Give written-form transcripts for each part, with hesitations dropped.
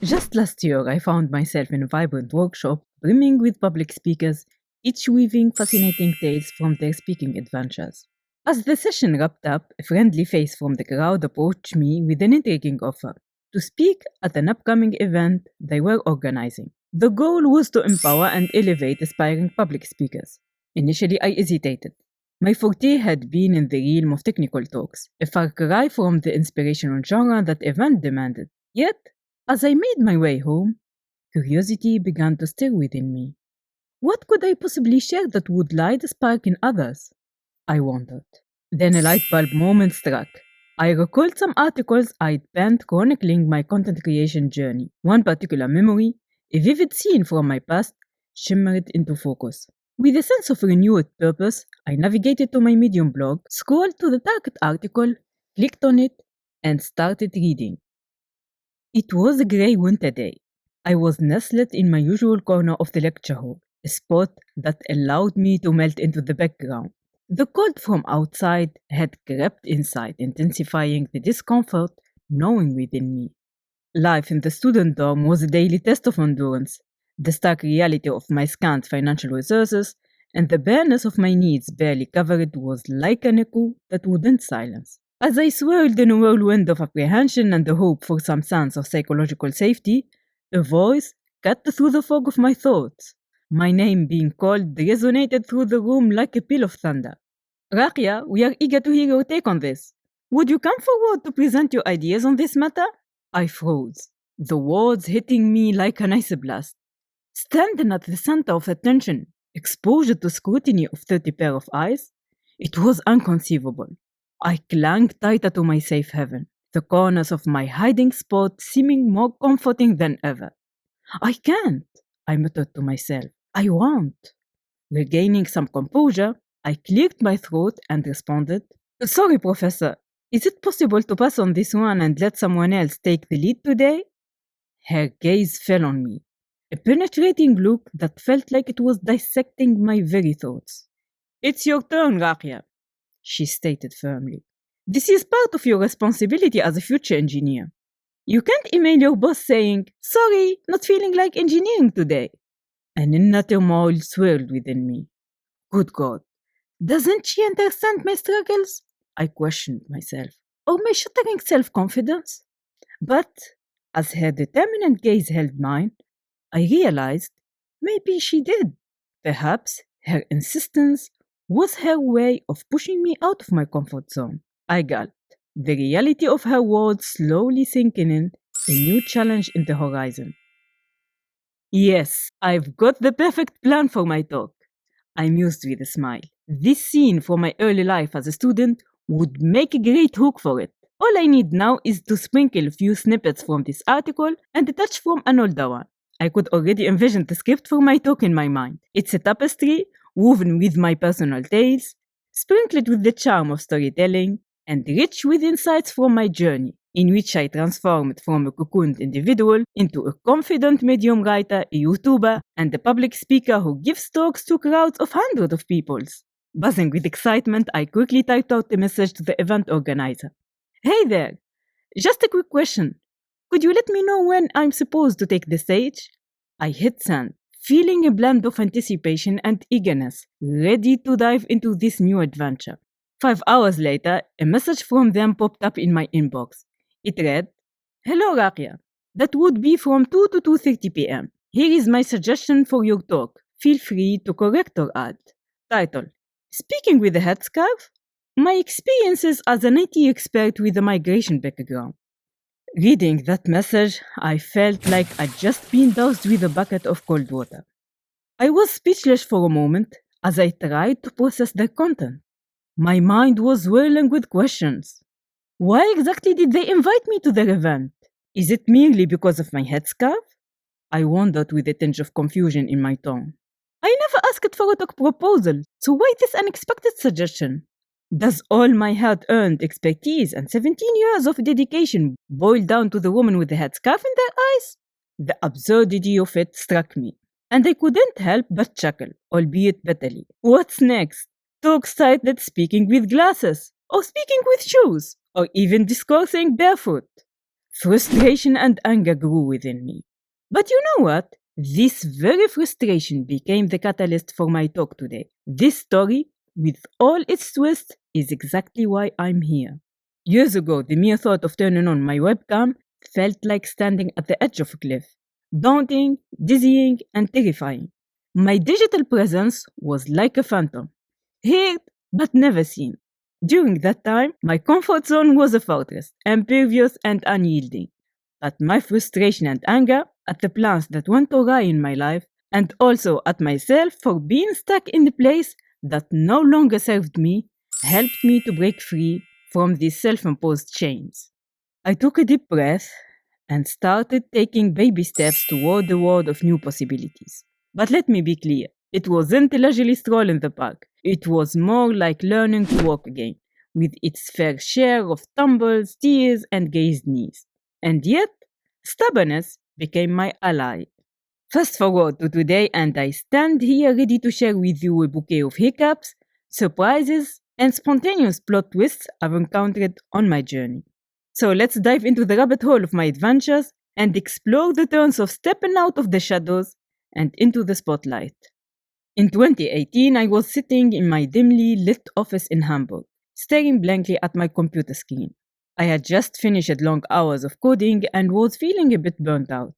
Just last year, I found myself in a vibrant workshop brimming with public speakers, each weaving fascinating tales from their speaking adventures. As the session wrapped up, a friendly face from the crowd approached me with an intriguing offer to speak at an upcoming event they were organizing. The goal was to empower and elevate aspiring public speakers. Initially, I hesitated. My forte had been in the realm of technical talks, a far cry from the inspirational genre that event demanded. Yet, as I made my way home, curiosity began to stir within me. What could I possibly share that would light a spark in others? I wondered. Then a light bulb moment struck. I recalled some articles I'd penned chronicling my content creation journey. One particular memory, a vivid scene from my past, shimmered into focus. With a sense of renewed purpose, I navigated to my Medium blog, scrolled to the target article, clicked on it, and started reading. It was a grey winter day. I was nestled in my usual corner of the lecture hall, a spot that allowed me to melt into the background. The cold from outside had crept inside, intensifying the discomfort gnawing within me. Life in the student dorm was a daily test of endurance, the stark reality of my scant financial resources and the bareness of my needs barely covered was like an echo that wouldn't silence. As I swirled in a whirlwind of apprehension and the hope for some sense of psychological safety, a voice cut through the fog of my thoughts. My name being called resonated through the room like a peal of thunder. Rakia, we are eager to hear your take on this. Would you come forward to present your ideas on this matter? I froze, the words hitting me like an ice blast. Standing at the center of attention, exposure to scrutiny of 30 pair of eyes, it was inconceivable. I clung tighter to my safe haven, the corners of my hiding spot seeming more comforting than ever. I can't, I muttered to myself. I won't. Regaining some composure, I cleared my throat and responded, Sorry, Professor. Is it possible to pass on this one and let someone else take the lead today? Her gaze fell on me, a penetrating look that felt like it was dissecting my very thoughts. It's your turn, Rakia, she stated firmly. This is part of your responsibility as a future engineer. You can't email your boss saying, Sorry, not feeling like engineering today. An inner turmoil swirled within me. Good God, doesn't she understand my struggles? I questioned myself. Or my shuddering self-confidence? But, as her determined gaze held mine, I realized maybe she did. Perhaps her insistence was her way of pushing me out of my comfort zone. I gulped, the reality of her words slowly sinking in, a new challenge in the horizon. Yes, I've got the perfect plan for my talk, I mused with a smile. This scene from my early life as a student would make a great hook for it. All I need now is to sprinkle a few snippets from this article and a touch from an older one. I could already envision the script for my talk in my mind. It's a tapestry woven with my personal tales, sprinkled with the charm of storytelling, and rich with insights from my journey, in which I transformed from a cocooned individual into a confident medium writer, a YouTuber, and a public speaker who gives talks to crowds of hundreds of people. Buzzing with excitement, I quickly typed out a message to the event organizer. Hey there! Just a quick question. Could you let me know when I'm supposed to take the stage? I hit send, feeling a blend of anticipation and eagerness, ready to dive into this new adventure. 5 hours later, a message from them popped up in my inbox. It read, Hello Rakia, that would be from 2 to 2:30 p.m. Here is my suggestion for your talk. Feel free to correct or add. Title, Speaking with a headscarf? My experiences as an IT expert with a migration background. Reading that message, I felt like I'd just been doused with a bucket of cold water. I was speechless for a moment as I tried to process their content. My mind was whirling with questions. Why exactly did they invite me to their event? Is it merely because of my headscarf? I wondered with a tinge of confusion in my tone. I never asked for a talk proposal, so why this unexpected suggestion? Does all my hard-earned expertise and 17 years of dedication boil down to the woman with the headscarf in their eyes? The absurdity of it struck me, and I couldn't help but chuckle, albeit bitterly. What's next? Talks titled Speaking with Glasses, or Speaking with Shoes, or even discoursing barefoot. Frustration and anger grew within me. But you know what? This very frustration became the catalyst for my talk today. This story, with all its twists, is exactly why I'm here. Years ago, the mere thought of turning on my webcam felt like standing at the edge of a cliff. Daunting, dizzying, and terrifying. My digital presence was like a phantom, heard but never seen. During that time, my comfort zone was a fortress, impervious and unyielding. But my frustration and anger at the plans that went awry in my life, and also at myself for being stuck in the place that no longer served me, helped me to break free from these self imposed chains. I took a deep breath and started taking baby steps toward the world of new possibilities. But let me be clear, it wasn't a leisurely stroll in the park. It was more like learning to walk again, with its fair share of tumbles, tears, and grazed knees. And yet, stubbornness became my ally. Fast forward to today, and I stand here ready to share with you a bouquet of hiccups, surprises, and spontaneous plot twists I've encountered on my journey. So let's dive into the rabbit hole of my adventures and explore the turns of stepping out of the shadows and into the spotlight. In 2018, I was sitting in my dimly lit office in Hamburg, staring blankly at my computer screen. I had just finished long hours of coding and was feeling a bit burnt out.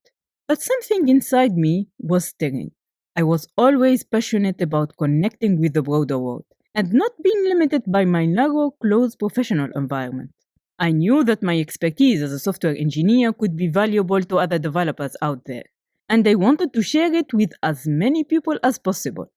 But something inside me was stirring. I was always passionate about connecting with the broader world and not being limited by my narrow, closed professional environment. I knew that my expertise as a software engineer could be valuable to other developers out there, and I wanted to share it with as many people as possible.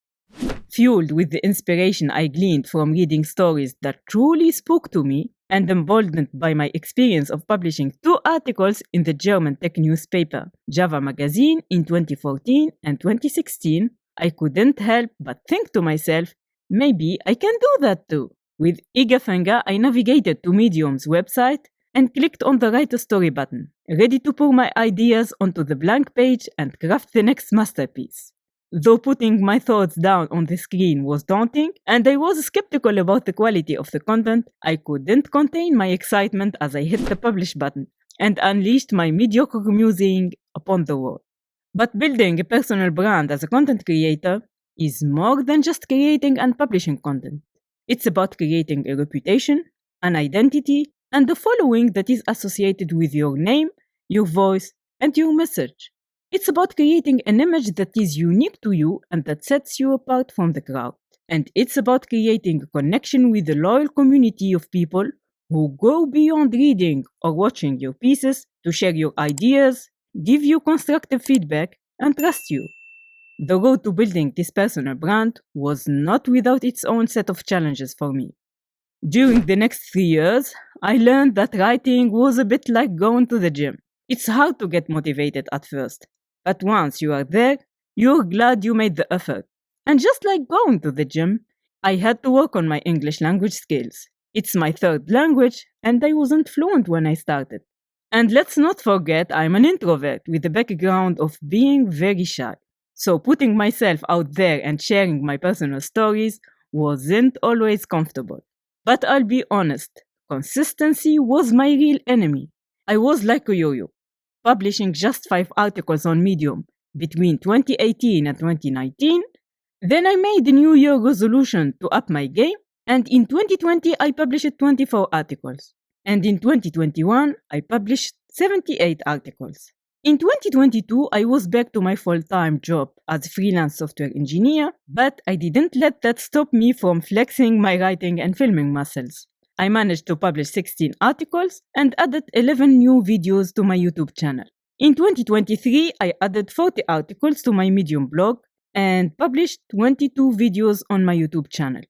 Fueled with the inspiration I gleaned from reading stories that truly spoke to me, and emboldened by my experience of publishing 2 articles in the German tech newspaper Java Magazine in 2014 and 2016, I couldn't help but think to myself, maybe I can do that too. With eager finger, I navigated to Medium's website and clicked on the Write a Story button, ready to pour my ideas onto the blank page and craft the next masterpiece. Though putting my thoughts down on the screen was daunting, and I was skeptical about the quality of the content, I couldn't contain my excitement as I hit the publish button and unleashed my mediocre musing upon the world. But building a personal brand as a content creator is more than just creating and publishing content. It's about creating a reputation, an identity, and a following that is associated with your name, your voice, and your message. It's about creating an image that is unique to you and that sets you apart from the crowd. And it's about creating a connection with a loyal community of people who go beyond reading or watching your pieces to share your ideas, give you constructive feedback, and trust you. The road to building this personal brand was not without its own set of challenges for me. During the next 3 years, I learned that writing was a bit like going to the gym. It's hard to get motivated at first, but once you are there, you're glad you made the effort. And just like going to the gym, I had to work on my English language skills. It's my 3rd language, and I wasn't fluent when I started. And let's not forget, I'm an introvert with a background of being very shy. So putting myself out there and sharing my personal stories wasn't always comfortable. But I'll be honest, consistency was my real enemy. I was like a yo-yo, publishing just 5 articles on Medium between 2018 and 2019. Then I made a New Year resolution to up my game, and in 2020 I published 24 articles. And in 2021 I published 78 articles. In 2022, I was back to my full-time job as a freelance software engineer, but I didn't let that stop me from flexing my writing and filming muscles. I managed to publish 16 articles and added 11 new videos to my YouTube channel. In 2023, I added 40 articles to my Medium blog and published 22 videos on my YouTube channel.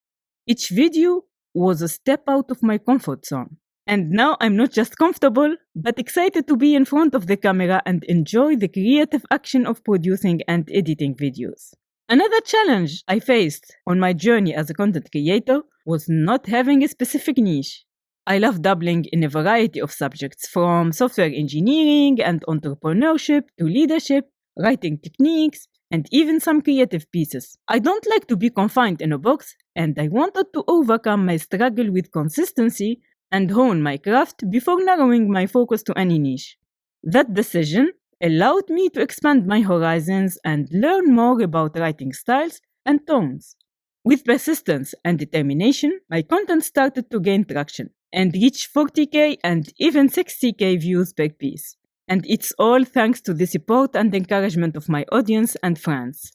Each video was a step out of my comfort zone. And now I'm not just comfortable, but excited to be in front of the camera and enjoy the creative action of producing and editing videos. Another challenge I faced on my journey as a content creator was not having a specific niche. I love dabbling in a variety of subjects from software engineering and entrepreneurship to leadership, writing techniques, and even some creative pieces. I don't like to be confined in a box, and I wanted to overcome my struggle with consistency and hone my craft before narrowing my focus to any niche. That decision allowed me to expand my horizons and learn more about writing styles and tones. With persistence and determination, my content started to gain traction and reach 40k and even 60k views per piece. And it's all thanks to the support and encouragement of my audience and friends.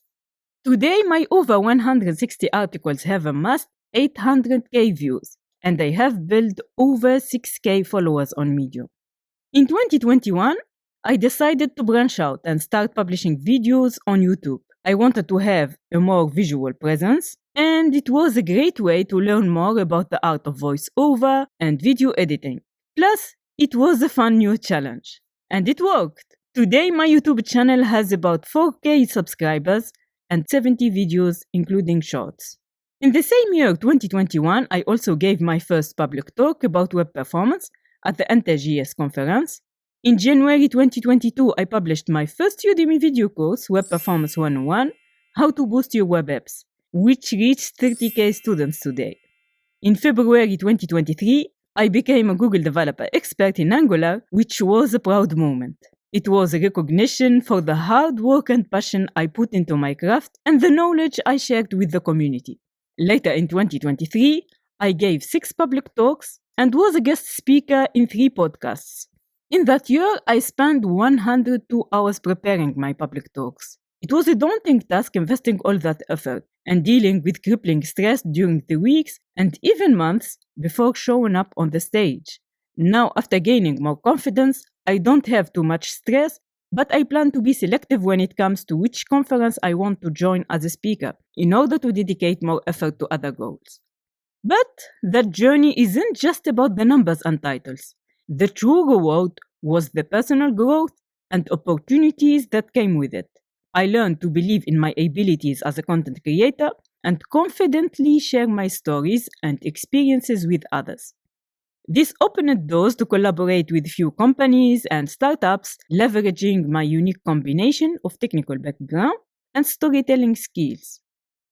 Today, my over 160 articles have amassed 800k views, and I have built over 6k followers on Medium. In 2021, I decided to branch out and start publishing videos on YouTube. I wanted to have a more visual presence, and it was a great way to learn more about the art of voiceover and video editing. Plus, it was a fun new challenge. And it worked! Today, my YouTube channel has about 4k subscribers and 70 videos, including shorts. In the same year, 2021, I also gave my first public talk about web performance at the NTJS conference. In January 2022, I published my first Udemy video course, Web Performance 101, How to Boost Your Web Apps, which reached 30k students today. In February 2023, I became a Google Developer Expert in Angular, which was a proud moment. It was a recognition for the hard work and passion I put into my craft and the knowledge I shared with the community. Later in 2023, I gave 6 public talks and was a guest speaker in 3 podcasts. In that year, I spent 102 hours preparing my public talks. It was a daunting task investing all that effort and dealing with crippling stress during the weeks and even months before showing up on the stage. Now, after gaining more confidence, I don't have too much stress, but I plan to be selective when it comes to which conference I want to join as a speaker in order to dedicate more effort to other goals. But that journey isn't just about the numbers and titles. The true reward was the personal growth and opportunities that came with it. I learned to believe in my abilities as a content creator and confidently share my stories and experiences with others. This opened doors to collaborate with few companies and startups, leveraging my unique combination of technical background and storytelling skills.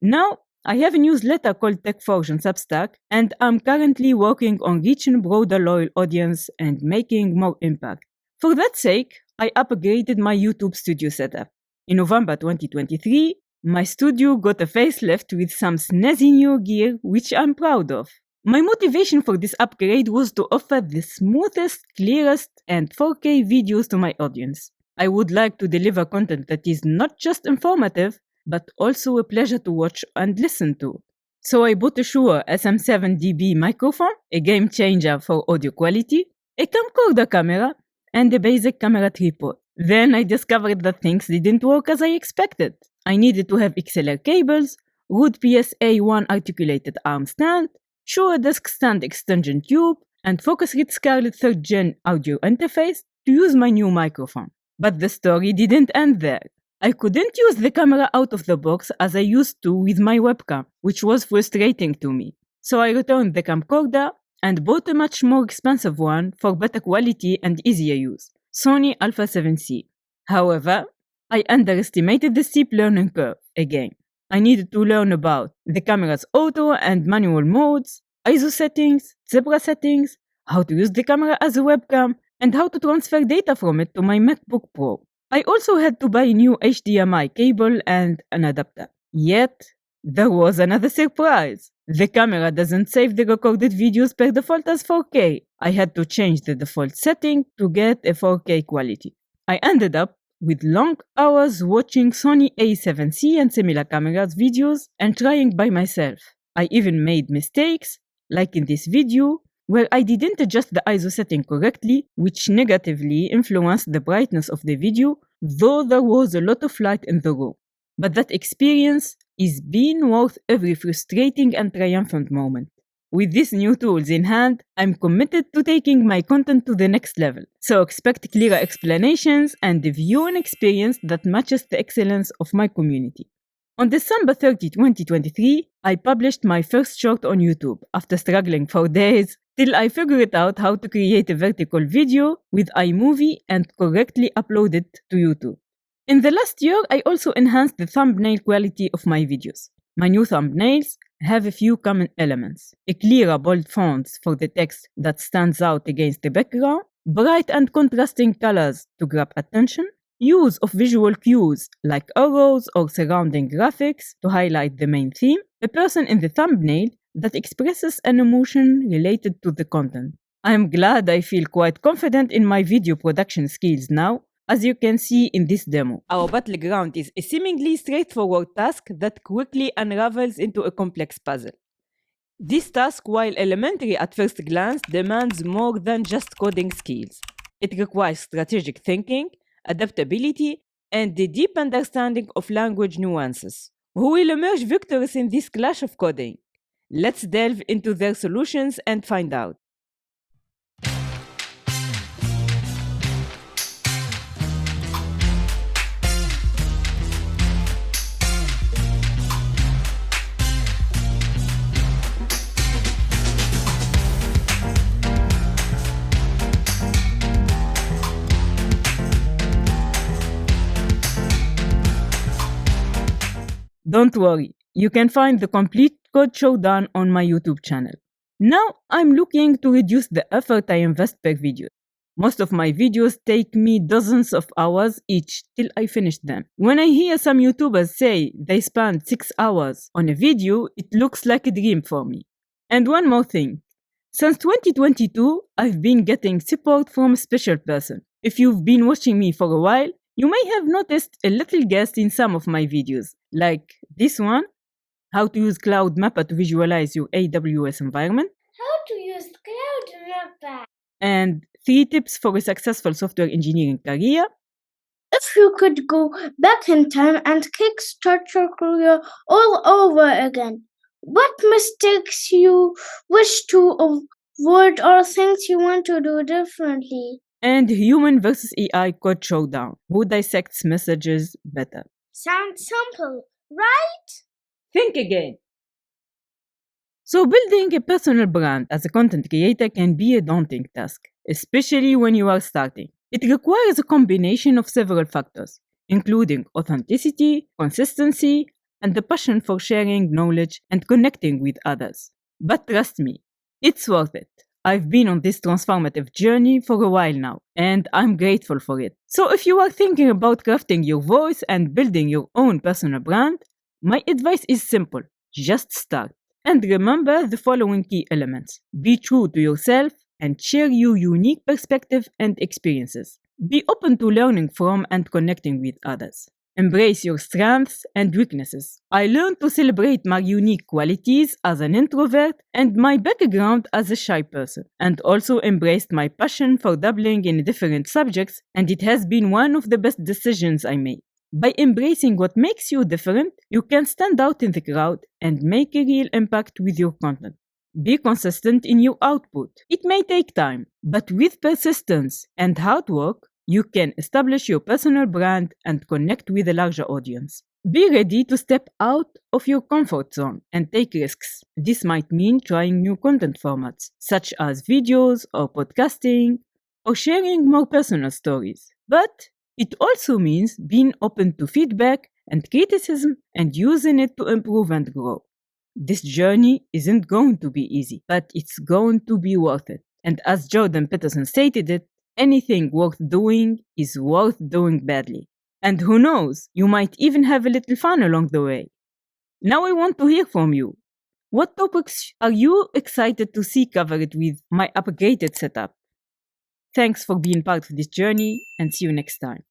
Now, I have a newsletter called TechForge on Substack, and I'm currently working on reaching a broader loyal audience and making more impact. For that sake, I upgraded my YouTube studio setup. In November 2023, my studio got a facelift with some snazzy new gear, which I'm proud of. My motivation for this upgrade was to offer the smoothest, clearest, and 4K videos to my audience. I would like to deliver content that is not just informative, but also a pleasure to watch and listen to. So I bought a Shure SM7DB microphone, a game changer for audio quality, a camcorder camera, and a basic camera tripod. Then I discovered that things didn't work as I expected. I needed to have XLR cables, Rode PSA-1 articulated arm stand, Shure desk stand extension tube, and Focusrite Scarlett 3rd Gen audio interface to use my new microphone. But the story didn't end there. I couldn't use the camera out of the box as I used to with my webcam, which was frustrating to me. So I returned the camcorder and bought a much more expensive one for better quality and easier use, Sony Alpha 7C. However, I underestimated the steep learning curve again. I needed to learn about the camera's auto and manual modes, ISO settings, zebra settings, how to use the camera as a webcam, and how to transfer data from it to my MacBook Pro. I also had to buy a new HDMI cable and an adapter. Yet, there was another surprise. The camera doesn't save the recorded videos per default as 4K. I had to change the default setting to get a 4K quality. I ended up with long hours watching Sony A7C and similar cameras videos and trying by myself. I even made mistakes, like in this video, where I didn't adjust the ISO setting correctly, which negatively influenced the brightness of the video, though there was a lot of light in the room. But that experience is been worth every frustrating and triumphant moment. With these new tools in hand, I'm committed to taking my content to the next level. So expect clearer explanations and a viewing experience that matches the excellence of my community. On December 30, 2023, I published my first short on YouTube after struggling for days till I figured out how to create a vertical video with iMovie and correctly upload it to YouTube. In the last year, I also enhanced the thumbnail quality of my videos. My new thumbnails have a few common elements: a clearer bold font for the text that stands out against the background, bright and contrasting colors to grab attention, use of visual cues like arrows or surrounding graphics to highlight the main theme, a person in the thumbnail that expresses an emotion related to the content. I am glad I feel quite confident in my video production skills now, as you can see in this demo. Our battleground is a seemingly straightforward task that quickly unravels into a complex puzzle. This task, while elementary at first glance, demands more than just coding skills. It requires strategic thinking, adaptability, and a deep understanding of language nuances. Who will emerge victorious in this clash of coding? Let's delve into their solutions and find out. Don't worry, you can find the complete code showdown on my YouTube channel. Now I'm looking to reduce the effort I invest per video. Most of my videos take me dozens of hours each till I finish them. When I hear some YouTubers say they spend 6 hours on a video, it looks like a dream for me. And one more thing. Since 2022, I've been getting support from a special person. If you've been watching me for a while, you may have noticed a little guest in some of my videos, like this one, how to use Cloud Mapper to visualize your AWS environment, How to use Cloud Mapper, and 3 tips for a successful software engineering career. If you could go back in time and kickstart your career all over again, what mistakes you wish to avoid or things you want to do differently? And human versus AI code showdown, who dissects messages better. Sounds simple, right? Think again. So, building a personal brand as a content creator can be a daunting task, especially when you are starting. It requires a combination of several factors, including authenticity, consistency, and the passion for sharing knowledge and connecting with others. But trust me, it's worth it. I've been on this transformative journey for a while now, and I'm grateful for it. So, if you are thinking about crafting your voice and building your own personal brand, my advice is simple: just start. And remember the following key elements: be true to yourself and share your unique perspective and experiences. Be open to learning from and connecting with others. Embrace your strengths and weaknesses. I learned to celebrate my unique qualities as an introvert and my background as a shy person, and also embraced my passion for dabbling in different subjects, and it has been one of the best decisions I made. By embracing what makes you different, you can stand out in the crowd and make a real impact with your content. Be consistent in your output. It may take time, but with persistence and hard work, you can establish your personal brand and connect with a larger audience. Be ready to step out of your comfort zone and take risks. This might mean trying new content formats, such as videos or podcasting, or sharing more personal stories. But it also means being open to feedback and criticism and using it to improve and grow. This journey isn't going to be easy, but it's going to be worth it. And as Jordan Peterson stated it, anything worth doing is worth doing badly. And who knows, you might even have a little fun along the way. Now I want to hear from you. What topics are you excited to see covered with my upgraded setup? Thanks for being part of this journey, and see you next time.